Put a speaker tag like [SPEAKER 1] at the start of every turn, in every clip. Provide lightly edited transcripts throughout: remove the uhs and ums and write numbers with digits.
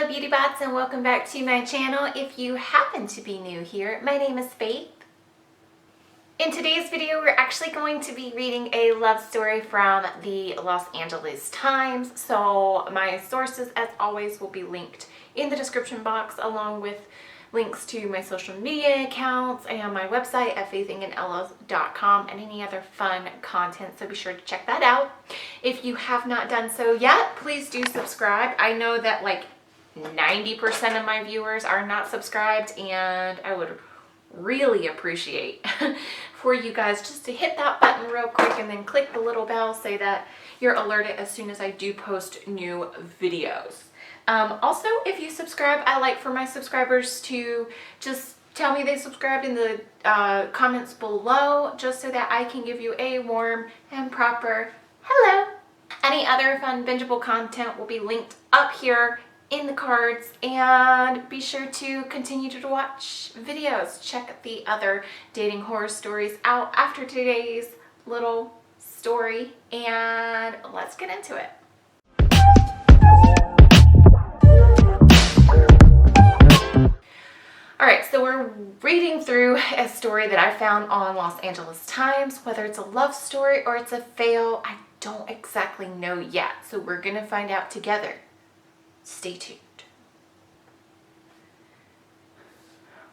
[SPEAKER 1] Hello beauty bots and welcome back to my channel. If you happen to be new here, my name is Faith. In today's video, we're actually going to be reading a love story from the Los Angeles Times. So my sources, as always, will be linked in the description box, along with links to my social media accounts and my website at faithinginlz.com and any other fun content, so be sure to check that out. If you have not done so yet, please do subscribe. I know that like 90% of my viewers are not subscribed, and I would really appreciate for you guys just to hit that button real quick and then click the little bell so that you're alerted as soon as I do post new videos. Also, if you subscribe, I like for my subscribers to just tell me they subscribed in the comments below, just so that I can give you a warm and proper hello. Any other fun bingeable content will be linked up here in the cards, and be sure to continue to watch videos. Check the other dating horror stories out after today's little story, and let's get into it. Alright, so we're reading through a story that I found on Los Angeles Times. Whether it's a love story or it's a fail, I don't exactly know yet, so we're gonna find out together. Stay tuned.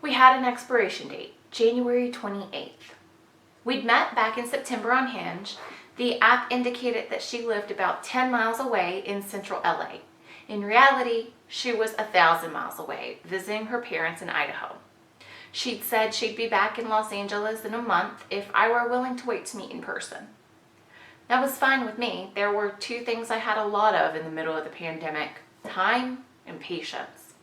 [SPEAKER 1] We had an expiration date, January 28th. We'd met back in September on Hinge. The app indicated that she lived about 10 miles away in central LA. In reality, she was 1,000 miles away, visiting her parents in Idaho. She'd said she'd be back in Los Angeles in a month if I were willing to wait to meet in person. That was fine with me. There were two things I had a lot of in the middle of the pandemic: time and patience.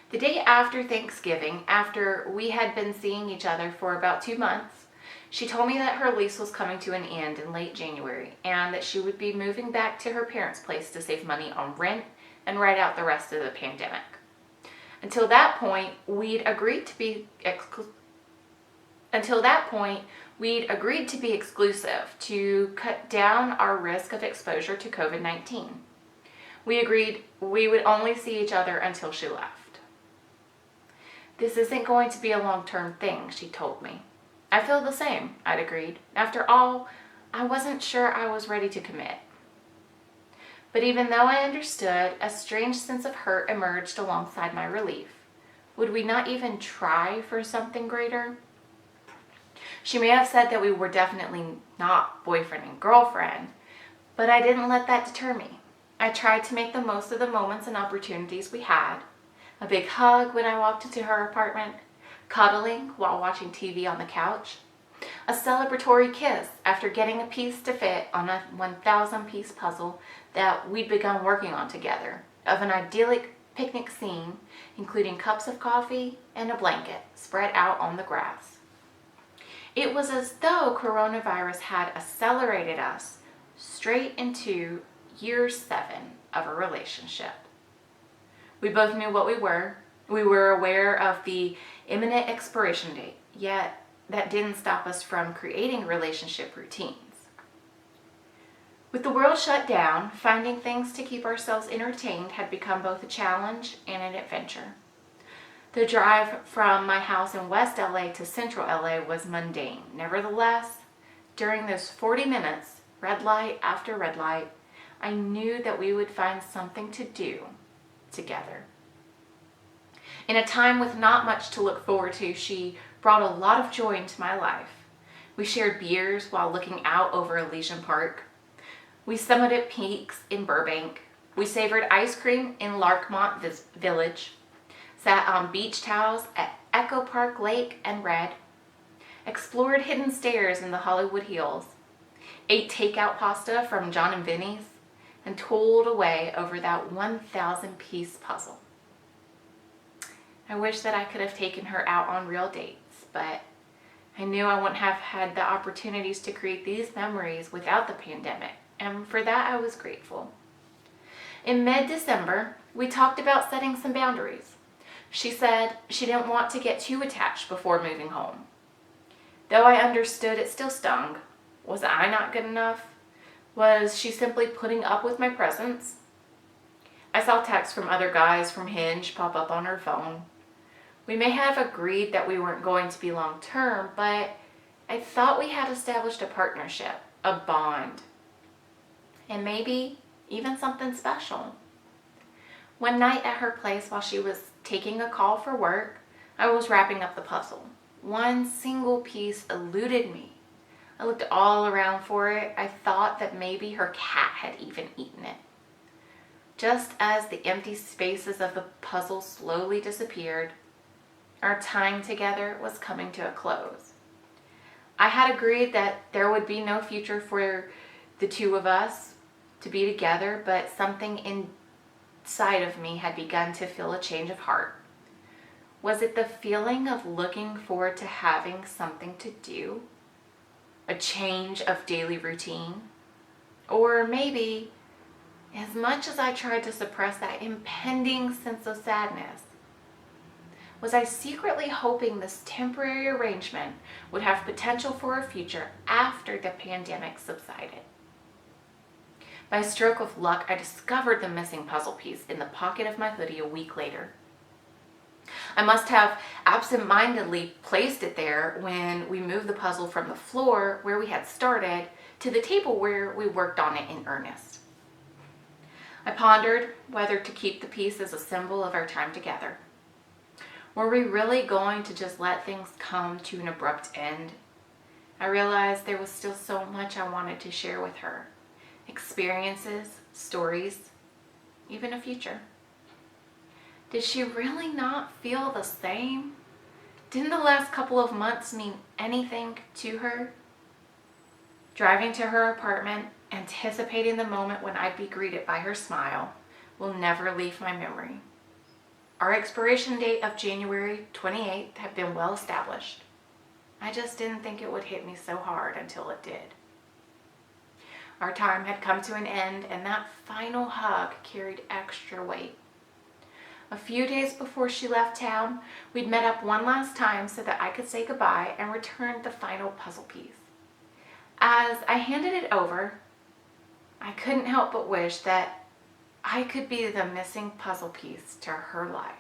[SPEAKER 1] The day after Thanksgiving, after we had been seeing each other for about 2 months, she told me that her lease was coming to an end in late January and that she would be moving back to her parents' place to save money on rent and ride out the rest of the pandemic. Until that point, we'd agreed to be exclusive to cut down our risk of exposure to COVID-19. We agreed we would only see each other until she left. This isn't going to be a long-term thing, she told me. I feel the same, I'd agreed. After all, I wasn't sure I was ready to commit. But even though I understood, a strange sense of hurt emerged alongside my relief. Would we not even try for something greater? She may have said that we were definitely not boyfriend and girlfriend, but I didn't let that deter me. I tried to make the most of the moments and opportunities we had. A big hug when I walked into her apartment, cuddling while watching TV on the couch, a celebratory kiss after getting a piece to fit on a 1,000-piece puzzle that we'd begun working on together, of an idyllic picnic scene, including cups of coffee and a blanket spread out on the grass. It was as though coronavirus had accelerated us straight into year 7 of a relationship. We both knew what we were. We were aware of the imminent expiration date, yet that didn't stop us from creating relationship routines. With the world shut down, finding things to keep ourselves entertained had become both a challenge and an adventure. The drive from my house in West LA to Central LA was mundane. Nevertheless, during those 40 minutes, red light after red light, I knew that we would find something to do together. In a time with not much to look forward to, she brought a lot of joy into my life. We shared beers while looking out over Elysian Park. We summited peaks in Burbank. We savored ice cream in Larchmont Village, sat on beach towels at Echo Park Lake and Red, explored hidden stairs in the Hollywood Hills, ate takeout pasta from John and Vinny's, and tooled away over that 1,000-piece puzzle. I wish that I could have taken her out on real dates, but I knew I wouldn't have had the opportunities to create these memories without the pandemic, and for that I was grateful. In mid-December, we talked about setting some boundaries. She said she didn't want to get too attached before moving home. Though I understood, it still stung. Was I not good enough? Was she simply putting up with my presence? I saw texts from other guys from Hinge pop up on her phone. We may have agreed that we weren't going to be long term, but I thought we had established a partnership, a bond, and maybe even something special. One night at her place while she was taking a call for work, I was wrapping up the puzzle. One single piece eluded me. I looked all around for it. I thought that maybe her cat had even eaten it. Just as the empty spaces of the puzzle slowly disappeared, our time together was coming to a close. I had agreed that there would be no future for the two of us to be together, but something inside of me had begun to feel a change of heart. Was it the feeling of looking forward to having something to do? A change of daily routine? Or maybe, as much as I tried to suppress that impending sense of sadness, was I secretly hoping this temporary arrangement would have potential for a future after the pandemic subsided? By a stroke of luck, I discovered the missing puzzle piece in the pocket of my hoodie a week later. I must have absent-mindedly placed it there when we moved the puzzle from the floor where we had started to the table where we worked on it in earnest. I pondered whether to keep the piece as a symbol of our time together. Were we really going to just let things come to an abrupt end? I realized there was still so much I wanted to share with her. Experiences, stories, even a future. Did she really not feel the same? Didn't the last couple of months mean anything to her? Driving to her apartment, anticipating the moment when I'd be greeted by her smile, will never leave my memory. Our expiration date of January 28th had been well established. I just didn't think it would hit me so hard until it did. Our time had come to an end, and that final hug carried extra weight. A few days before she left town, we'd met up one last time so that I could say goodbye and return the final puzzle piece. As I handed it over, I couldn't help but wish that I could be the missing puzzle piece to her life.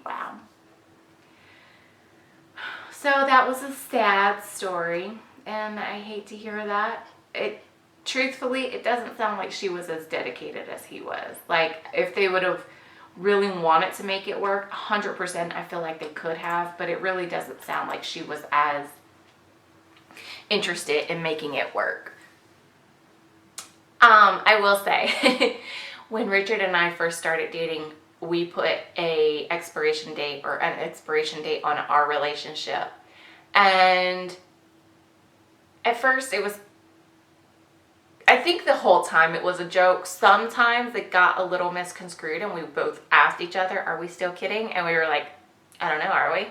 [SPEAKER 1] Wow. So that was a sad story, and I hate to hear that. Truthfully, it doesn't sound like she was as dedicated as he was. Like, if they would have really wanted to make it work, 100% I feel like they could have, but it really doesn't sound like she was as interested in making it work. I will say, when Richard and I first started dating, we put an expiration date on our relationship. And at first I think the whole time it was a joke. Sometimes it got a little misconstrued and we both asked each other, are we still kidding? And we were like, I don't know, are we?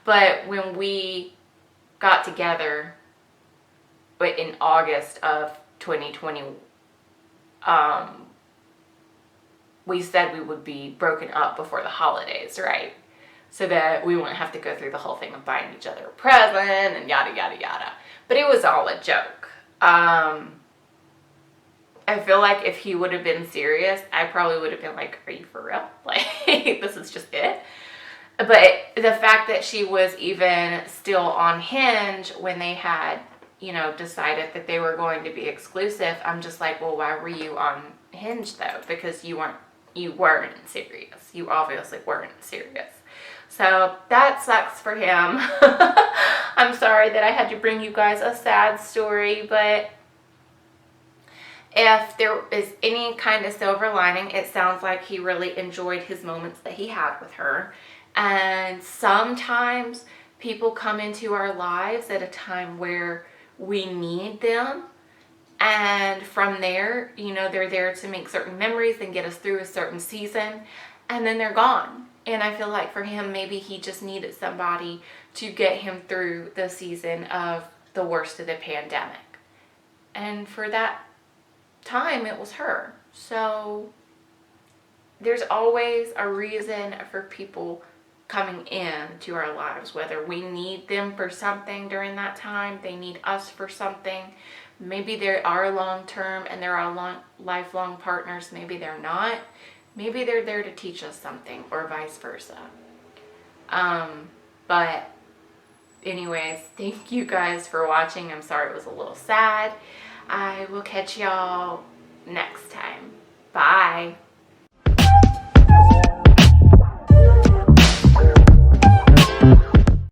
[SPEAKER 1] But when we got together in August of 2020, we said we would be broken up before the holidays, right? So that we wouldn't have to go through the whole thing of buying each other a present and yada, yada, yada. But it was all a joke. I feel like if he would have been serious, I probably would have been like, are you for real? Like, this is just it? But the fact that she was even still on Hinge when they had, decided that they were going to be exclusive, I'm just like, well, why were you on Hinge though? Because you weren't serious. You obviously weren't serious. So that sucks for him. I'm sorry that I had to bring you guys a sad story, but if there is any kind of silver lining, it sounds like he really enjoyed his moments that he had with her. And sometimes people come into our lives at a time where we need them. And from there, they're there to make certain memories and get us through a certain season. And then they're gone. And I feel like for him, maybe he just needed somebody to get him through the season of the worst of the pandemic. And for that time, it was her. So there's always a reason for people coming into our lives, whether we need them for something during that time, they need us for something. Maybe they are long-term and they're our lifelong partners. Maybe they're not. Maybe they're there to teach us something, or vice versa. But anyways, thank you guys for watching. I'm sorry it was a little sad. I will catch y'all next time. Bye.